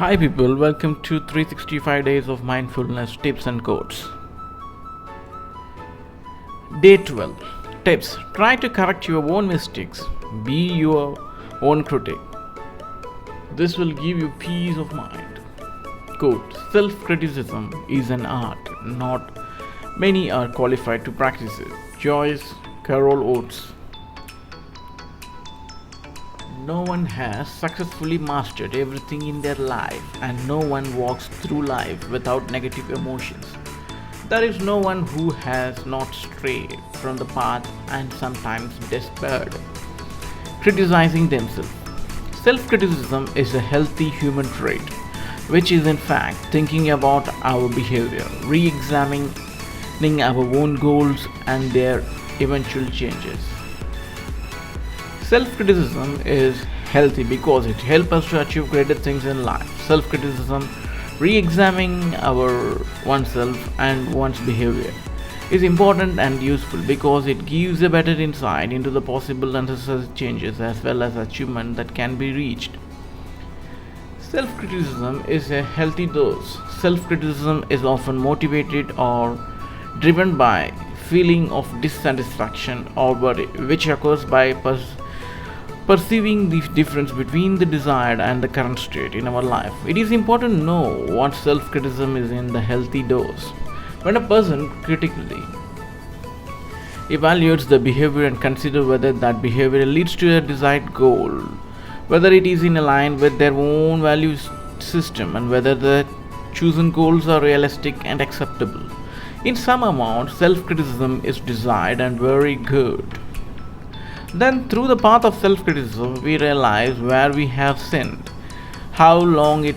Hi people, welcome to 365 days of mindfulness tips and quotes. Day 12. Tips. Try to correct your own mistakes. Be your own critic. This will give you peace of mind. Quote. Self-criticism is an art. Not many are qualified to practice it. Joyce Carol Oates. No one has successfully mastered everything in their life, and no one walks through life without negative emotions. There is no one who has not strayed from the path and sometimes despaired, criticizing themselves. Self criticism is a healthy human trait, which is in fact thinking about our behavior, re examining our own goals and their eventual changes. Self-criticism is healthy because it helps us to achieve greater things in life. Self-criticism, re-examining our oneself and one's behavior, is important and useful because it gives a better insight into the possible and necessary changes as well as achievement that can be reached. Self-criticism is a healthy dose. Self-criticism is often motivated or driven by feeling of dissatisfaction or worry, which occurs by perceiving the difference between the desired and the current state in our life. It is important to know what self criticism is in the healthy dose. When a person critically evaluates the behavior and considers whether that behavior leads to a desired goal, whether it is in line with their own value system, and whether the chosen goals are realistic and acceptable. In some amount, self criticism is desired and very good. Then, through the path of self criticism, we realize where we have sinned, how long it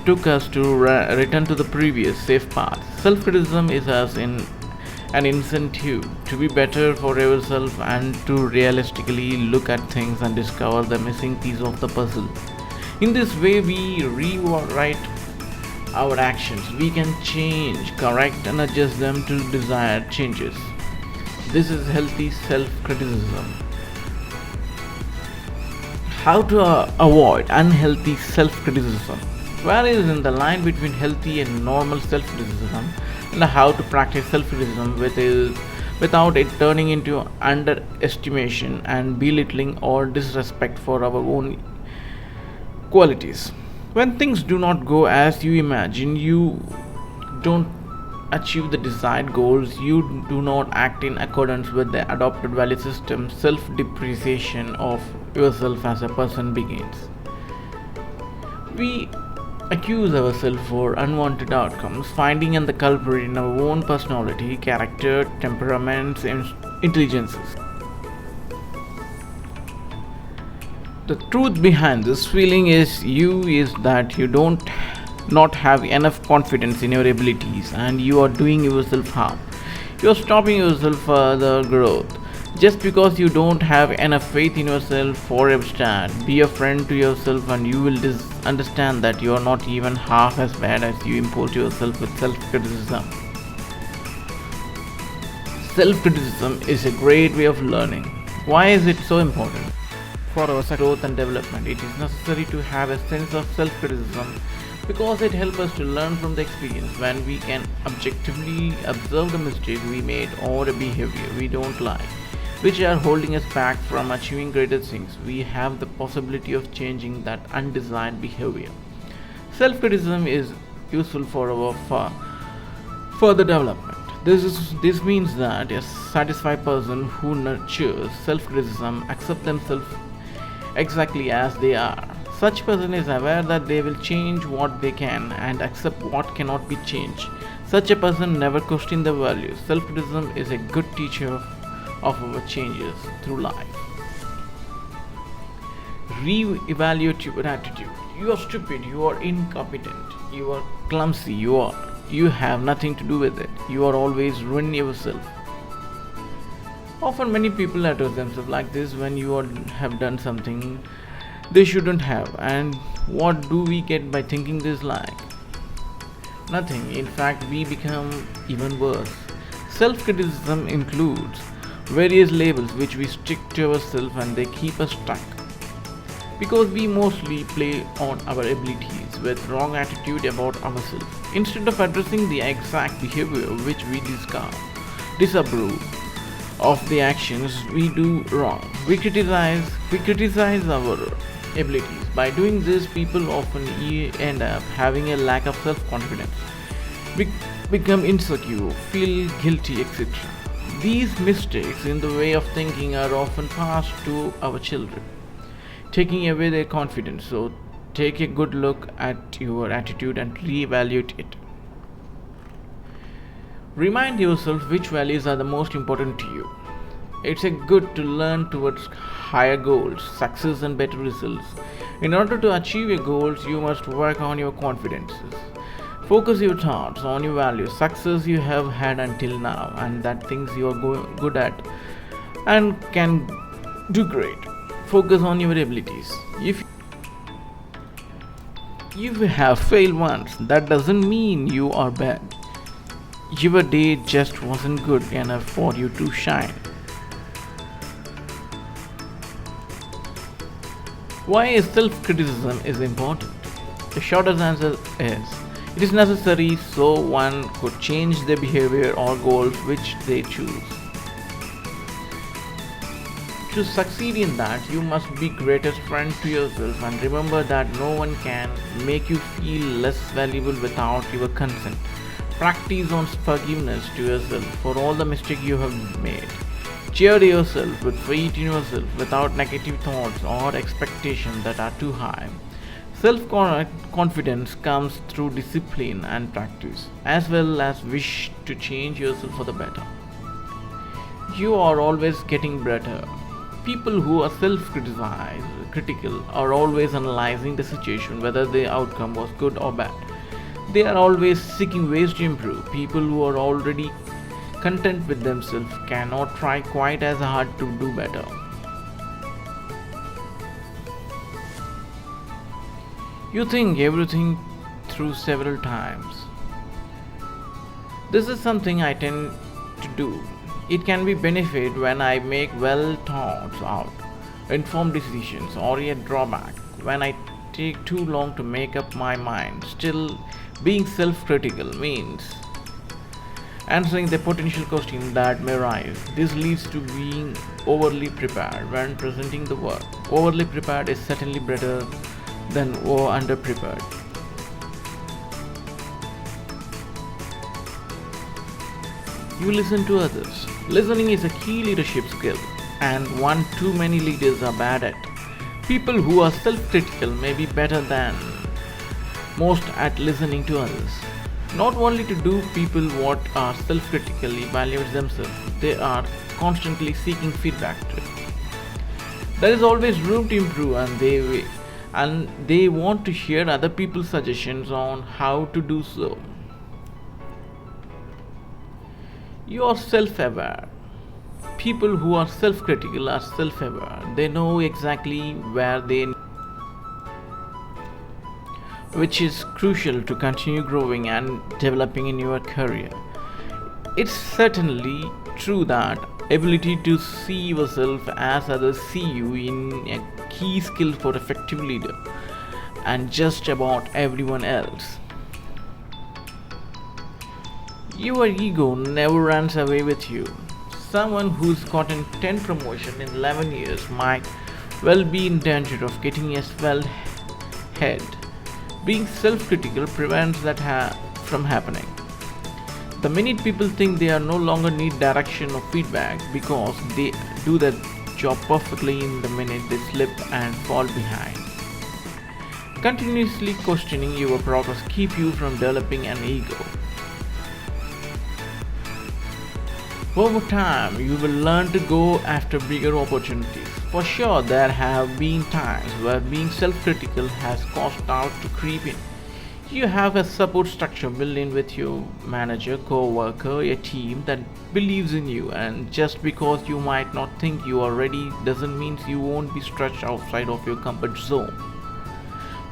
took us to return to the previous safe path. Self criticism is as in an incentive to be better for ourselves and to realistically look at things and discover the missing piece of the puzzle. In this way, we rewrite our actions. We can change, correct, and adjust them to desired changes. This is healthy self criticism. How to avoid unhealthy self-criticism? Where is in the line between healthy and normal self-criticism, and how to practice self-criticism without it turning into underestimation and belittling or disrespect for our own qualities. When things do not go as you imagine, you don't achieve the desired goals, you do not act in accordance with the adopted value system, self-depreciation of yourself as a person begins. We accuse ourselves for unwanted outcomes, finding the culprit in our own personality, character, temperaments, and intelligences. The truth behind this feeling is that you don't not have enough confidence in your abilities and you are doing yourself harm. You are stopping yourself further growth. Just because you don't have enough faith in yourself for a start, be a friend to yourself and you will understand that you are not even half as bad as you impose yourself with self-criticism. Self-criticism is a great way of learning. Why is it so important? For our growth and development, it is necessary to have a sense of self-criticism because it helps us to learn from the experience. When we can objectively observe the mistake we made or a behavior we don't like, which are holding us back from achieving greater things, we have the possibility of changing that undesired behavior. Self-criticism is useful for our further development. This means that a satisfied person who nurtures self-criticism accepts themselves exactly as they are. Such person is aware that they will change what they can and accept what cannot be changed. Such a person never questions their values. Self-criticism is a good teacher of our changes through life. Re-evaluate your attitude. You are stupid, you are incompetent, you are clumsy, you have nothing to do with it. You are always ruining yourself. Often many people address themselves like this when have done something they shouldn't have. And what do we get by thinking this like? Nothing. In fact, we become even worse. Self-criticism includes various labels which we stick to ourselves and they keep us stuck. Because we mostly play on our abilities, with wrong attitude about ourselves. Instead of addressing the exact behavior which we disapprove of the actions we do wrong, we criticize our abilities. By doing this, people often end up having a lack of self-confidence, become insecure, feel guilty, etc. These mistakes in the way of thinking are often passed to our children, taking away their confidence. So, take a good look at your attitude and reevaluate it. Remind yourself which values are the most important to you. It's a good to learn towards higher goals, success, and better results. In order to achieve your goals, you must work on your confidences. Focus your thoughts on your values, success you have had until now, and that things you are good at and can do great. Focus on your abilities. If you have failed once, that doesn't mean you are bad. Your day just wasn't good enough for you to shine. Why is self-criticism is important? The shortest answer is it is necessary so one could change their behavior or goals which they choose. To succeed in that, you must be greatest friend to yourself, and remember that no one can make you feel less valuable without your consent. Practice on forgiveness to yourself for all the mistakes you have made. Cheer yourself with faith in yourself without negative thoughts or expectations that are too high. Self-confidence comes through discipline and practice, as well as wish to change yourself for the better. You are always getting better. People who are critical are always analyzing the situation, whether the outcome was good or bad. They are always seeking ways to improve. People who are already content with themselves cannot try quite as hard to do better. You think everything through several times. This is something I tend to do. It can be benefit when I make well thought out, informed decisions, or a drawback when I take too long to make up my mind. Still, being self-critical means answering the potential question that may arise. This leads to being overly prepared when presenting the work. Overly prepared is certainly better than underprepared. You listen to others. Listening is a key leadership skill, and one too many leaders are bad at. People who are self-critical may be better than most at listening to others. Not only to do people what are self-critical evaluate themselves, they are constantly seeking feedback too. There is always room to improve, and they want to hear other people's suggestions on how to do so. You are self-aware. People who are self-critical are self-aware. They know exactly where they, which is crucial to continue growing and developing in your career. It's certainly true that ability to see yourself as others see you in a key skill for effective leader and just about everyone else. Your ego never runs away with you. Someone who's gotten 10 promotions in 11 years might well be in danger of getting a swelled head. Being self-critical prevents that from happening. The minute people think they are no longer need direction or feedback because they do their job perfectly, in the minute they slip and fall behind. Continuously questioning your progress keep you from developing an ego. Over time, you will learn to go after bigger opportunities. For sure, there have been times where being self-critical has caused doubt to creep in. You have a support structure built in with your manager, co-worker, a team that believes in you, and just because you might not think you are ready doesn't mean you won't be stretched outside of your comfort zone.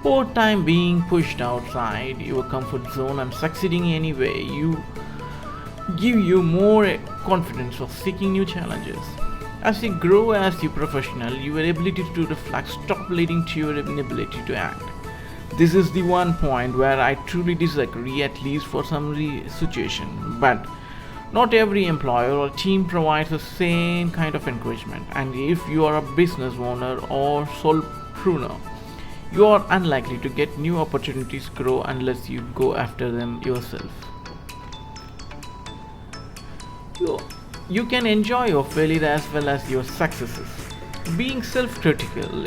Over time, being pushed outside your comfort zone and succeeding anyway, you give you more confidence of seeking new challenges. As you grow as a professional, your ability to reflect stop leading to your inability to act. This is the one point where I truly disagree, at least for some situation. But not every employer or team provides the same kind of encouragement, and if you are a business owner or solopreneur, you are unlikely to get new opportunities grow unless you go after them yourself. You, you can enjoy your failure as well as your successes. Being self critical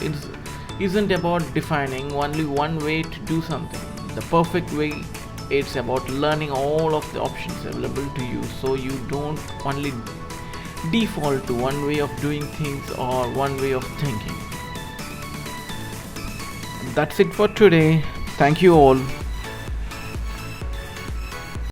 isn't about defining only one way to do something, the perfect way. It's about learning all of the options available to you so you don't only default to one way of doing things or one way of thinking. That's it for today. Thank you all.